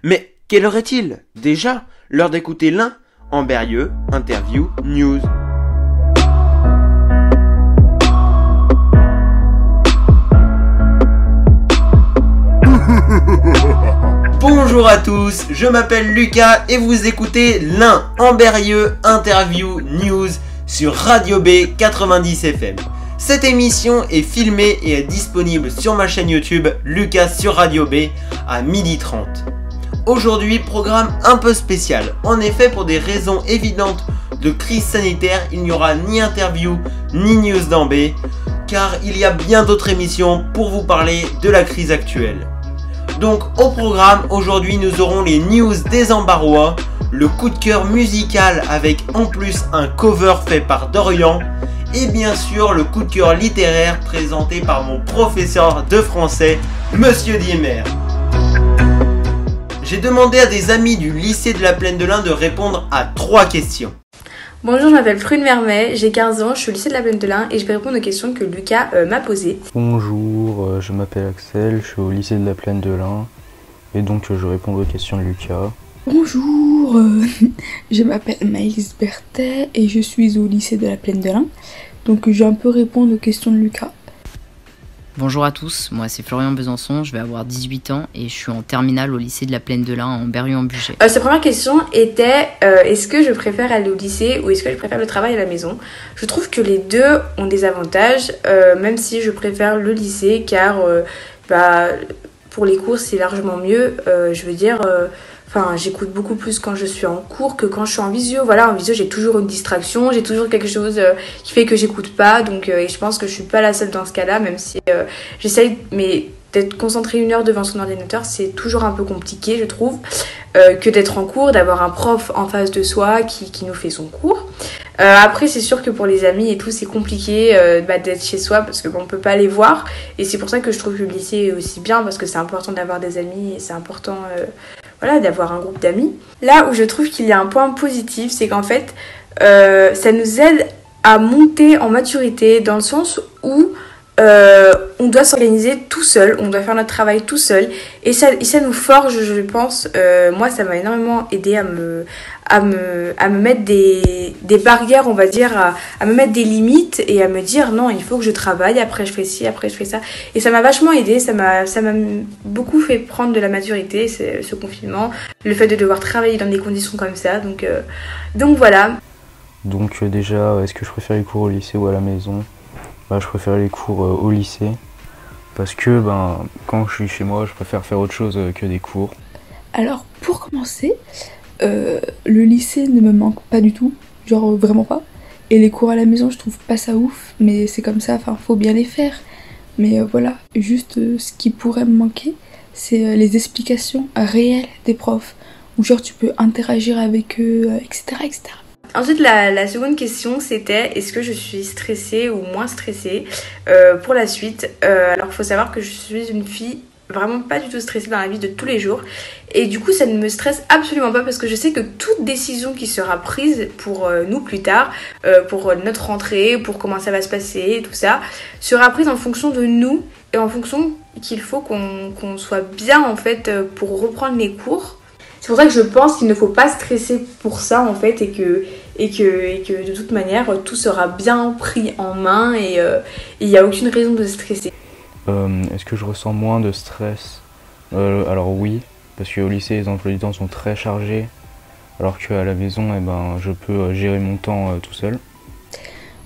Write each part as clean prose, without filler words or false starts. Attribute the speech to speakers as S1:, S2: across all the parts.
S1: Mais quelle heure est-il? Déjà, l'heure d'écouter l'un, Amberieux, interview, news. Bonjour à tous, je m'appelle Lucas et vous écoutez l'un, Amberieux, interview, news sur Radio B 90 FM. Cette émission est filmée et est disponible sur ma chaîne YouTube Lucas sur Radio B à 12h30. Aujourd'hui, programme un peu spécial. En effet, pour des raisons évidentes de crise sanitaire, il n'y aura ni interview ni news dans B, car il y a bien d'autres émissions pour vous parler de la crise actuelle. Donc au programme, aujourd'hui nous aurons les news des Ambarois, le coup de cœur musical avec en plus un cover fait par Dorian, et bien sûr le coup de cœur littéraire présenté par mon professeur de français, Monsieur Diemer. J'ai demandé à des amis du lycée de la Plaine de l'Ain de répondre à 3 questions.
S2: Bonjour, je m'appelle Prune Mermet, j'ai 15 ans, je suis au lycée de la Plaine de l'Ain et je vais répondre aux questions que Lucas m'a posées.
S3: Bonjour, je m'appelle Axel, je suis au lycée de la Plaine de l'Ain et donc je réponds aux questions de Lucas.
S4: Bonjour, je m'appelle Maëlys Berthet et je suis au lycée de la Plaine de l'Ain, donc je vais un peu répondre aux questions de Lucas.
S5: Bonjour à tous, moi c'est Florian Besançon, je vais avoir 18 ans et je suis en terminale au lycée de la Plaine de l'Ain en Berrieux-en-Bugey.
S2: Sa première question était est-ce que je préfère aller au lycée ou est-ce que je préfère le travail à la maison? Je trouve que les deux ont des avantages, même si je préfère le lycée car pour les cours c'est largement mieux, j'écoute beaucoup plus quand je suis en cours que quand je suis en visio. Voilà, en visio, j'ai toujours une distraction, j'ai toujours quelque chose qui fait que j'écoute pas. Donc, et je pense que je suis pas la seule dans ce cas-là, même si j'essaye, mais d'être concentrée 1 heure devant son ordinateur, c'est toujours un peu compliqué, je trouve, que d'être en cours, d'avoir un prof en face de soi qui nous fait son cours. Après, c'est sûr que pour les amis et tout, c'est compliqué d'être chez soi parce qu'on peut pas les voir. Et c'est pour ça que je trouve que le lycée est aussi bien parce que c'est important d'avoir des amis et c'est important d'avoir un groupe d'amis. Là où je trouve qu'il y a un point positif, c'est qu'en fait, ça nous aide à monter en maturité dans le sens où on doit s'organiser tout seul, on doit faire notre travail tout seul et ça nous forge, je pense. Moi, ça m'a énormément aidé à me mettre des barrières, on va dire, à me mettre des limites et à me dire non, il faut que je travaille, après je fais ci, après je fais ça. Et ça m'a vachement aidé, ça m'a beaucoup fait prendre de la maturité, ce confinement, le fait de devoir travailler dans des conditions comme ça. Donc voilà.
S3: Donc déjà, est-ce que je préfère les cours au lycée ou à la maison? Je préfère les cours au lycée parce que quand je suis chez moi, je préfère faire autre chose que des cours.
S4: Alors pour commencer, le lycée ne me manque pas du tout, genre vraiment pas. Et les cours à la maison, je trouve pas ça ouf, mais c'est comme ça, faut bien les faire. Mais voilà, juste ce qui pourrait me manquer, c'est les explications réelles des profs, où genre tu peux interagir avec eux, etc. etc.
S2: Ensuite, la seconde question, c'était est-ce que je suis stressée ou moins stressée pour la suite. Alors, il faut savoir que je suis une fille vraiment pas du tout stressée dans la vie de tous les jours. Et du coup, ça ne me stresse absolument pas parce que je sais que toute décision qui sera prise pour nous plus tard, pour notre rentrée, pour comment ça va se passer, tout ça, sera prise en fonction de nous et en fonction qu'il faut qu'on soit bien en fait pour reprendre les cours. C'est pour ça que je pense qu'il ne faut pas stresser pour ça en fait et que de toute manière tout sera bien pris en main et il n'y a aucune raison de stresser.
S3: Est-ce que je ressens moins de stress? Alors oui, parce qu'au lycée les emplois du temps sont très chargés alors qu'à la maison je peux gérer mon temps tout seul.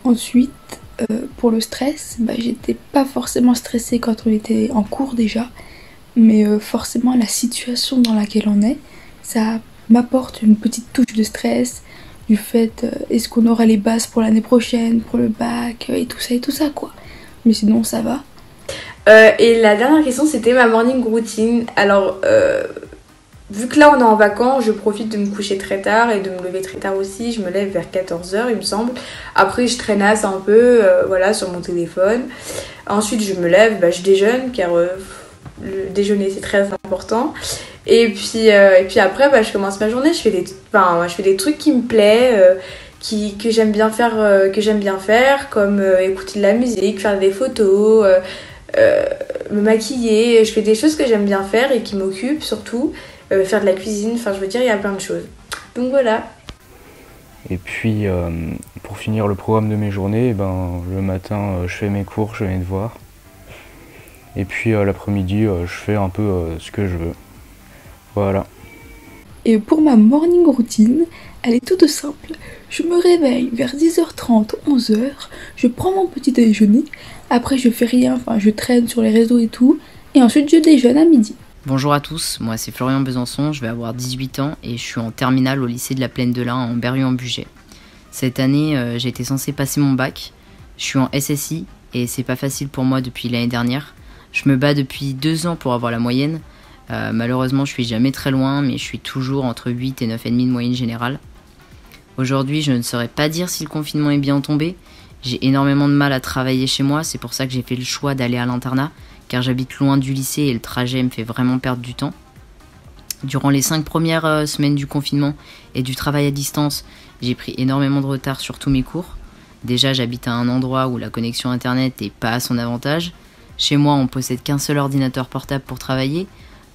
S4: Ensuite, pour le stress, j'étais pas forcément stressée quand on était en cours déjà, mais forcément la situation dans laquelle on est, ça m'apporte une petite touche de stress du fait est-ce qu'on aura les bases pour l'année prochaine, pour le bac et tout ça quoi. Mais sinon ça va.
S2: Et la dernière question c'était ma morning routine. Alors vu que là on est en vacances, je profite de me coucher très tard et de me lever très tard aussi. Je me lève vers 14h il me semble. Après je traînasse un peu sur mon téléphone. Ensuite je me lève, je déjeune car le déjeuner c'est très important. Et puis après je commence ma journée, je fais des trucs qui me plaisent, que j'aime bien faire comme écouter de la musique, faire des photos, me maquiller. Je fais des choses que j'aime bien faire et qui m'occupent surtout. faire de la cuisine, enfin je veux dire il y a plein de choses. Donc voilà.
S3: Et puis pour finir le programme de mes journées, le matin je fais mes cours, je fais mes devoirs. Et puis l'après-midi je fais un peu ce que je veux. Voilà.
S4: Et pour ma morning routine, elle est toute simple. Je me réveille vers 10h30, 11h, je prends mon petit déjeuner, après je fais rien, enfin je traîne sur les réseaux et tout, et ensuite je déjeune à midi.
S5: Bonjour à tous, moi c'est Florian Besançon, je vais avoir 18 ans et je suis en terminale au lycée de la Plaine de l'Ain en Berrieux-en-Bugey. Cette année, j'étais censée passer mon bac, je suis en SSI et c'est pas facile pour moi depuis l'année dernière. Je me bats depuis 2 ans pour avoir la moyenne. Malheureusement, je suis jamais très loin, mais je suis toujours entre 8 et 9,5 de moyenne générale. Aujourd'hui, je ne saurais pas dire si le confinement est bien tombé. J'ai énormément de mal à travailler chez moi, c'est pour ça que j'ai fait le choix d'aller à l'internat, car j'habite loin du lycée et le trajet me fait vraiment perdre du temps. Durant les 5 premières semaines du confinement et du travail à distance, j'ai pris énormément de retard sur tous mes cours. Déjà, j'habite à un endroit où la connexion internet n'est pas à son avantage. Chez moi, on possède qu'un seul ordinateur portable pour travailler.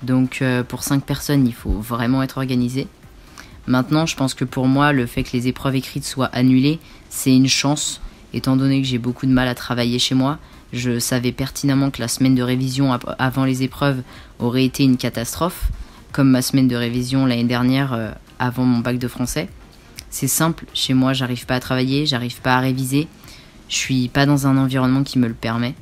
S5: Donc pour 5 personnes, il faut vraiment être organisé. Maintenant, je pense que pour moi, le fait que les épreuves écrites soient annulées, c'est une chance. Étant donné que j'ai beaucoup de mal à travailler chez moi, je savais pertinemment que la semaine de révision avant les épreuves aurait été une catastrophe, comme ma semaine de révision l'année dernière avant mon bac de français. C'est simple, chez moi, j'arrive pas à travailler, j'arrive pas à réviser, je suis pas dans un environnement qui me le permet.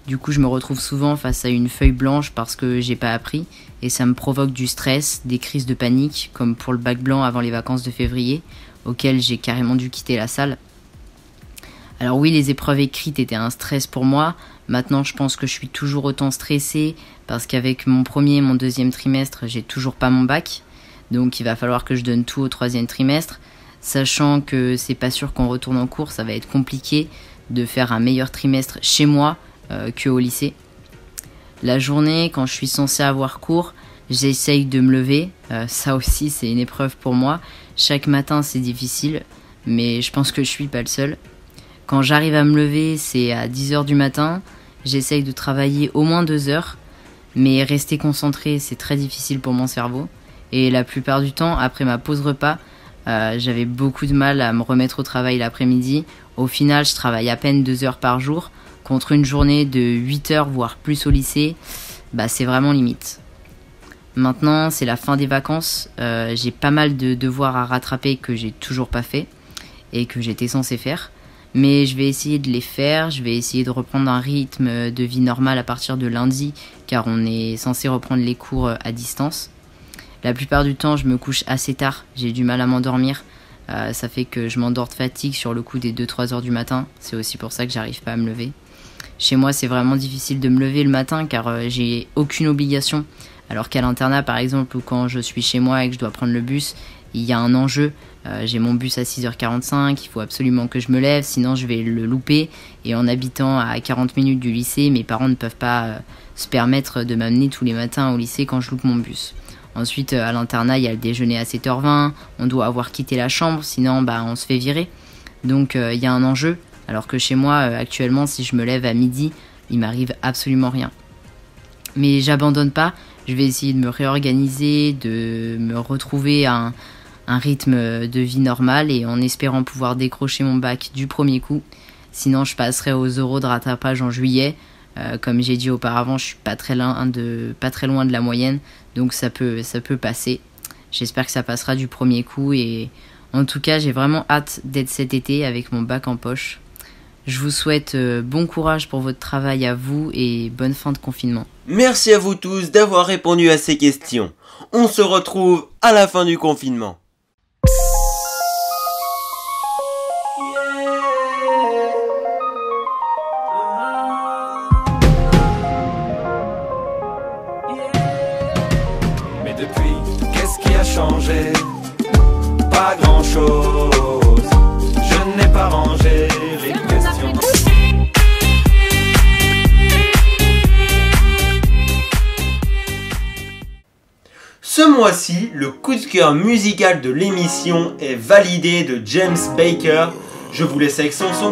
S5: Du coup, je me retrouve souvent face à une feuille blanche parce que j'ai pas appris et ça me provoque du stress, des crises de panique, comme pour le bac blanc avant les vacances de février, auquel j'ai carrément dû quitter la salle. Alors oui, les épreuves écrites étaient un stress pour moi. Maintenant, je pense que je suis toujours autant stressée parce qu'avec mon premier et mon deuxième trimestre, j'ai toujours pas mon bac. Donc il va falloir que je donne tout au troisième trimestre, sachant que c'est pas sûr qu'on retourne en cours, ça va être compliqué de faire un meilleur trimestre chez moi qu'au lycée. La journée, quand je suis censée avoir cours, j'essaye de me lever. Ça aussi, c'est une épreuve pour moi. Chaque matin, c'est difficile, mais je pense que je suis pas le seul. Quand j'arrive à me lever, c'est à 10h du matin. J'essaye de travailler au moins 2 heures, mais rester concentré, c'est très difficile pour mon cerveau. Et la plupart du temps, après ma pause repas, j'avais beaucoup de mal à me remettre au travail l'après-midi. Au final, je travaille à peine 2 heures par jour, contre une journée de 8 heures, voire plus au lycée. C'est vraiment limite. Maintenant, c'est la fin des vacances. J'ai pas mal de devoirs à rattraper que j'ai toujours pas fait et que j'étais censée faire. Mais je vais essayer de les faire, je vais essayer de reprendre un rythme de vie normal à partir de lundi, car on est censé reprendre les cours à distance. La plupart du temps, je me couche assez tard, j'ai du mal à m'endormir. Ça fait que je m'endors de fatigue sur le coup des 2-3 heures du matin. C'est aussi pour ça que j'arrive pas à me lever. Chez moi, c'est vraiment difficile de me lever le matin car j'ai aucune obligation. Alors qu'à l'internat, par exemple, ou quand je suis chez moi et que je dois prendre le bus, il y a un enjeu. J'ai mon bus à 6h45, il faut absolument que je me lève, sinon je vais le louper. Et en habitant à 40 minutes du lycée, mes parents ne peuvent pas se permettre de m'amener tous les matins au lycée quand je loupe mon bus. Ensuite, à l'internat, il y a le déjeuner à 7h20, on doit avoir quitté la chambre, sinon on se fait virer. Donc il y a un enjeu. Alors que chez moi, actuellement, si je me lève à midi, il m'arrive absolument rien. Mais j'abandonne pas, je vais essayer de me réorganiser, de me retrouver à un rythme de vie normal et en espérant pouvoir décrocher mon bac du premier coup. Sinon, je passerai aux euros de rattrapage en juillet. Comme j'ai dit auparavant, je suis pas très loin de la moyenne, donc ça peut passer. J'espère que ça passera du premier coup et en tout cas, j'ai vraiment hâte d'être cet été avec mon bac en poche. Je vous souhaite bon courage pour votre travail à vous et bonne fin de confinement.
S1: Merci à vous tous d'avoir répondu à ces questions. On se retrouve à la fin du confinement.
S6: Mais depuis, qu'est-ce qui a changé? Pas grand-chose. Je n'ai pas rangé les questions.
S1: Ce mois-ci, le coup de cœur musical de l'émission est validé de James Baker. Je vous laisse avec son son.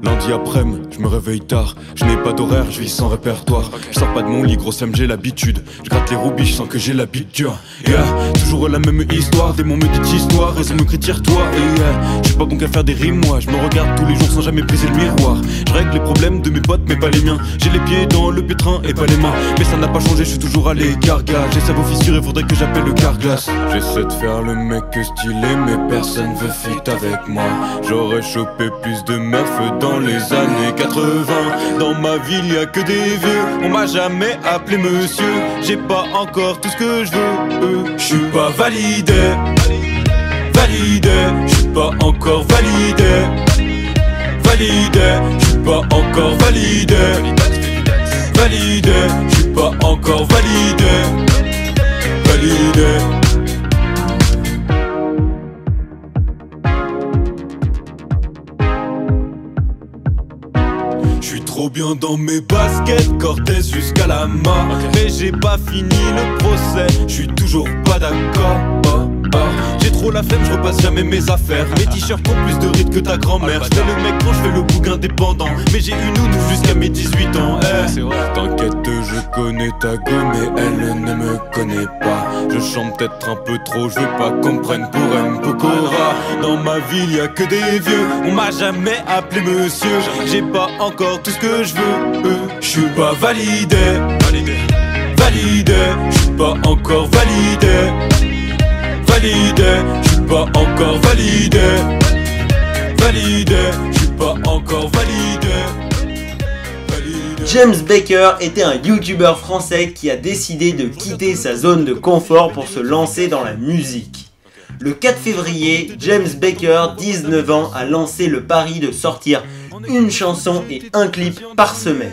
S6: Non,
S7: lundi après-midi, je me réveille tard. Je n'ai pas d'horaire, je vis sans répertoire. Je sors pas de mon lit, gros Sam, j'ai l'habitude. Je gratte les roubilles, je sens que j'ai l'habitude. Yeah, toujours la même histoire, des mots me dit histoire, raison me crie tire-toi. Yeah, je suis pas bon qu'à faire des rimes, moi. Je me regarde tous les jours sans jamais briser le miroir. Je règle les problèmes de mes potes, mais pas les miens. J'ai les pieds dans le pétrin et pas les mains. Mais ça n'a pas changé, je suis toujours à l'écart, gars. J'ai sa fissure et faudrait que j'appelle le carglass. J'essaie de faire le mec stylé, mais personne veut fit avec moi. J'aurais chopé plus de meufs dans les années 80. Dans ma ville y'a que des vieux, on m'a jamais appelé monsieur. J'ai pas encore tout ce que je veux. Je suis pas validé, validé. Je suis pas encore validé, validé. Je suis pas encore validé, validé. Je suis pas encore validé, validé. Trop bien dans mes baskets, Cortez jusqu'à la main. Mais j'ai pas fini le procès, je suis toujours pas d'accord. J'ai trop la flemme, je repasse jamais mes affaires. Mes t-shirts ont plus de rides que ta grand-mère. J'fais le mec quand j'fais le bouc indépendant. Mais j'ai une nounou jusqu'à mes 18 ans. T'inquiète, je connais ta go, mais elle ne me connaît pas. Je chante peut-être un peu trop, je veux pas qu'on me prenne pour un pokora. Dans ma ville y'a que des vieux, on m'a jamais appelé monsieur. J'ai pas encore tout ce que je veux. Je suis pas validé, validé. Je suis pas encore validé, validé. Je suis pas encore validé, validé. Je suis pas encore validé.
S1: James Baker était un youtubeur français qui a décidé de quitter sa zone de confort pour se lancer dans la musique. Le 4 février, James Baker, 19 ans, a lancé le pari de sortir une chanson et un clip par semaine.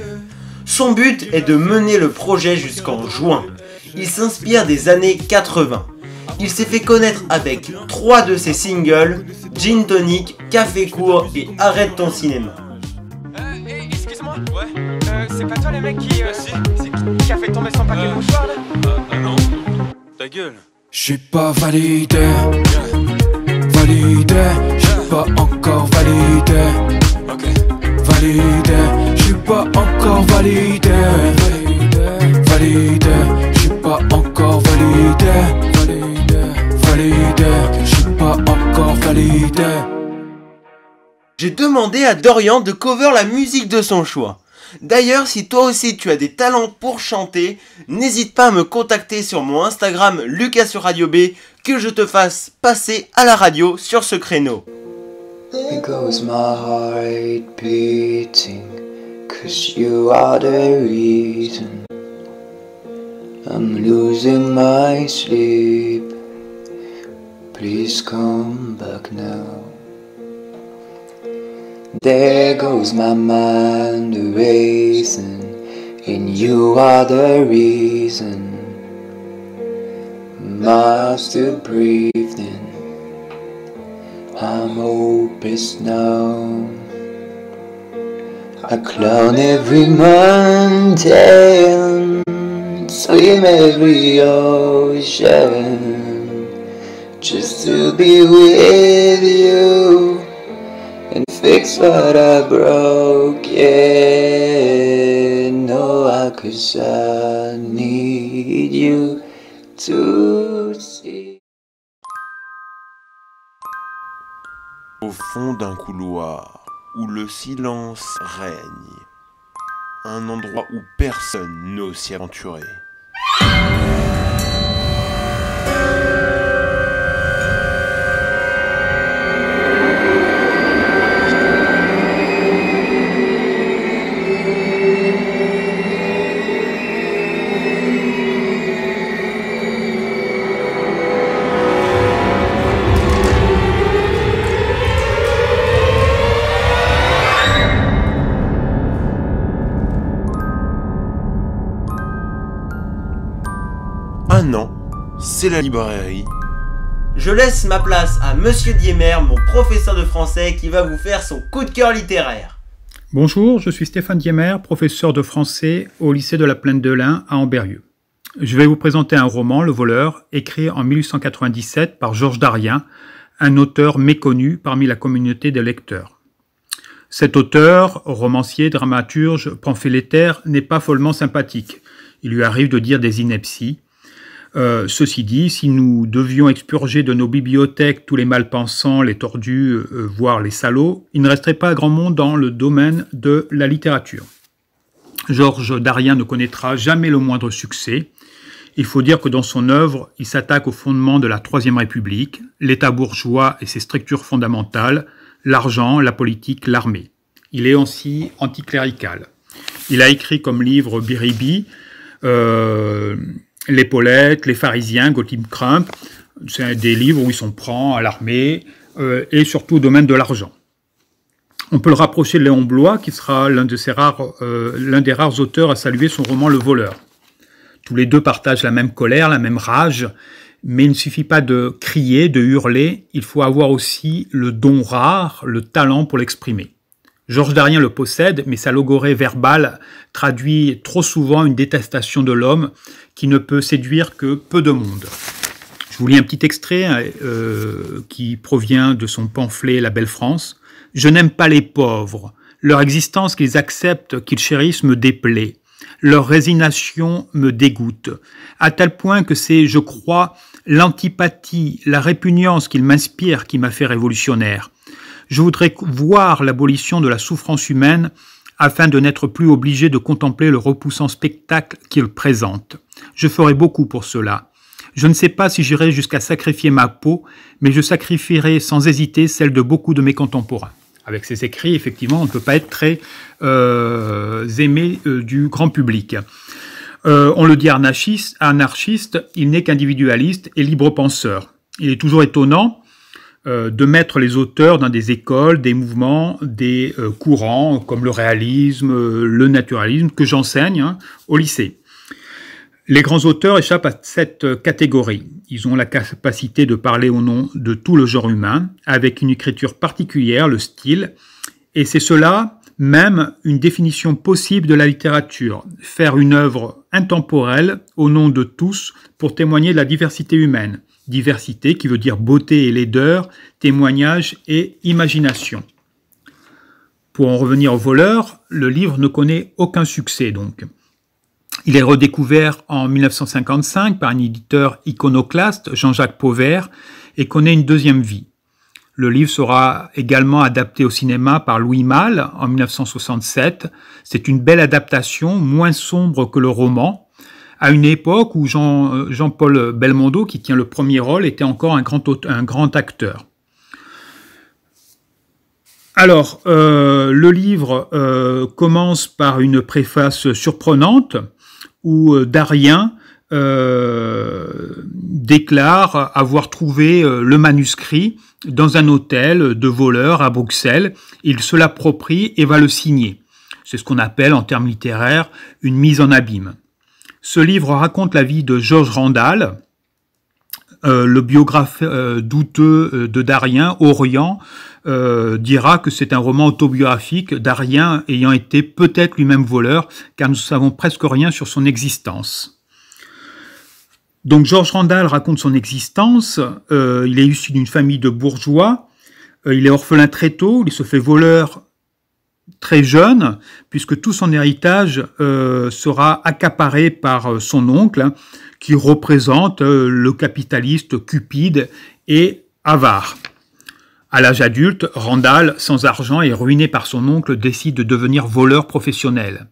S1: Son but est de mener le projet jusqu'en juin. Il s'inspire des années 80. Il s'est fait connaître avec 3 de ses singles, Gin Tonic, Café Court et Arrête ton cinéma.
S8: Excuse-moi, c'est pas toi le mec qui a fait tomber son paquet de mouchoirs là?
S7: Non, ta gueule. J'suis pas validé, validé. J'suis pas encore validé, validé. J'suis pas encore validé, validé. J'suis pas encore validé, validé. J'suis pas encore validé.
S1: J'ai demandé à Dorian de cover la musique de son choix. D'ailleurs, si toi aussi tu as des talents pour chanter, n'hésite pas à me contacter sur mon Instagram Lucas sur Radio B, que je te fasse passer à la radio sur ce créneau.
S9: There goes my heart beating, 'cause you are the reason I'm losing my sleep. Please come back now. There goes my mind racing, and you are the reason. I'm still breathing, I'm hopeless now. I climb every mountain, swim every ocean, just to be with you and fix what I broke. Yeah, no, 'cause I need you to see.
S10: Au fond d'un couloir où le silence règne, un endroit où personne n'ose s'y aventurer. Un an, c'est la librairie.
S1: Je laisse ma place à Monsieur Diemer, mon professeur de français, qui va vous faire son coup de cœur littéraire.
S11: Bonjour, je suis Stéphane Diemer, professeur de français au lycée de la Plaine de l'Ain à Ambérieu. Je vais vous présenter un roman, Le Voleur, écrit en 1897 par Georges Darien, un auteur méconnu parmi la communauté des lecteurs. Cet auteur, romancier, dramaturge, pamphlétaire, n'est pas follement sympathique. Il lui arrive de dire des inepties. Ceci dit, si nous devions expurger de nos bibliothèques tous les malpensants, les tordus, voire les salauds, il ne resterait pas grand monde dans le domaine de la littérature. Georges Darien ne connaîtra jamais le moindre succès. Il faut dire que dans son œuvre, il s'attaque au fondement de la Troisième République, l'État bourgeois et ses structures fondamentales, l'argent, la politique, l'armée. Il est aussi anticlérical. Il a écrit comme livre Biribi, L'Épaulette, Les Pharisiens, Gottlieb Crump. C'est des livres où il s'en prend à l'armée et surtout au domaine de l'argent. On peut le rapprocher de Léon Bloy, qui sera l'un des rares auteurs à saluer son roman Le Voleur. Tous les deux partagent la même colère, la même rage, mais il ne suffit pas de crier, de hurler, il faut avoir aussi le don rare, le talent pour l'exprimer. Georges Darien le possède, mais sa logorée verbale traduit trop souvent une détestation de l'homme qui ne peut séduire que peu de monde. Je vous lis un petit extrait qui provient de son pamphlet La Belle France. « Je n'aime pas les pauvres. Leur existence qu'ils acceptent, qu'ils chérissent me déplaît. Leur résignation me dégoûte, à tel point que c'est, je crois, l'antipathie, la répugnance qu'ils m'inspirent qui m'a fait révolutionnaire. Je voudrais voir l'abolition de la souffrance humaine afin de n'être plus obligé de contempler le repoussant spectacle qu'il présente. Je ferai beaucoup pour cela. Je ne sais pas si j'irai jusqu'à sacrifier ma peau, mais je sacrifierai sans hésiter celle de beaucoup de mes contemporains. » Avec ces écrits, effectivement, on ne peut pas être très aimé du grand public. On le dit anarchiste, il n'est qu'individualiste et libre penseur. Il est toujours étonnant de mettre les auteurs dans des écoles, des mouvements, des courants comme le réalisme, le naturalisme, que j'enseigne au lycée. Les grands auteurs échappent à cette catégorie. Ils ont la capacité de parler au nom de tout le genre humain, avec une écriture particulière, le style, et c'est cela même une définition possible de la littérature, faire une œuvre intemporelle au nom de tous pour témoigner de la diversité humaine. Diversité qui veut dire beauté et laideur, témoignage et imagination. Pour en revenir au voleur, le livre ne connaît aucun succès donc. Il est redécouvert en 1955 par un éditeur iconoclaste, Jean-Jacques Pauvert, et connaît une deuxième vie. Le livre sera également adapté au cinéma par Louis Malle en 1967. C'est une belle adaptation, moins sombre que le roman, à une époque où Jean-Paul Belmondo, qui tient le premier rôle, était encore un grand acteur. Alors, le livre commence par une préface surprenante où Darien déclare avoir trouvé le manuscrit dans un hôtel de voleurs à Bruxelles. Il se l'approprie et va le signer. C'est ce qu'on appelle en termes littéraires une mise en abîme. Ce livre raconte la vie de Georges Randal, le biographe douteux de Darien, Orient, dira que c'est un roman autobiographique, Darien ayant été peut-être lui-même voleur, car nous ne savons presque rien sur son existence. Donc Georges Randal raconte son existence, il est issu d'une famille de bourgeois, il est orphelin très tôt, il se fait voleur très jeune, puisque tout son héritage sera accaparé par son oncle, qui représente le capitaliste cupide et avare. À l'âge adulte, Randal, sans argent et ruiné par son oncle, décide de devenir voleur professionnel.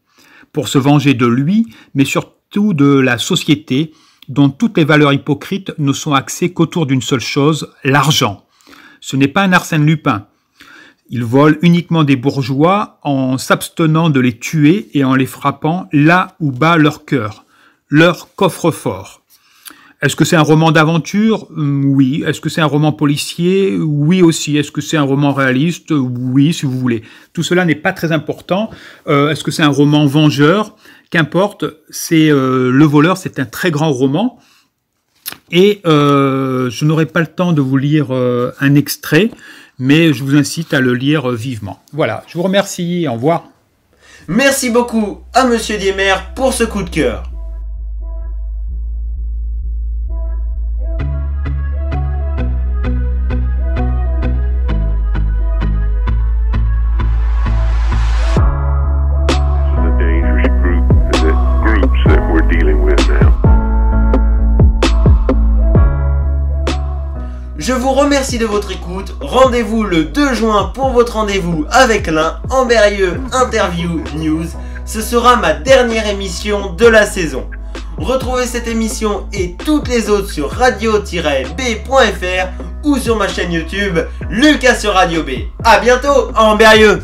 S11: Pour se venger de lui, mais surtout de la société, dont toutes les valeurs hypocrites ne sont axées qu'autour d'une seule chose, l'argent. Ce n'est pas un Arsène Lupin. Il vole uniquement des bourgeois en s'abstenant de les tuer et en les frappant là où bat leur cœur, leur coffre-fort. Est-ce que c'est un roman d'aventure? Oui. Est-ce que c'est un roman policier? Oui aussi. Est-ce que c'est un roman réaliste? Oui, si vous voulez. Tout cela n'est pas très important. Est-ce que c'est un roman vengeur? Qu'importe, c'est Le Voleur, c'est un très grand roman. Et je n'aurai pas le temps de vous lire un extrait, mais je vous incite à le lire vivement. Voilà, je vous remercie, au revoir.
S1: Merci beaucoup à Monsieur Diemer pour ce coup de cœur. Je vous remercie de votre écoute. Rendez-vous le 2 juin pour votre rendez-vous avec l'un, Amberieux Interview News. Ce sera ma dernière émission de la saison. Retrouvez cette émission et toutes les autres sur radio-b.fr ou sur ma chaîne YouTube Lucas sur Radio B. A bientôt, Amberieux.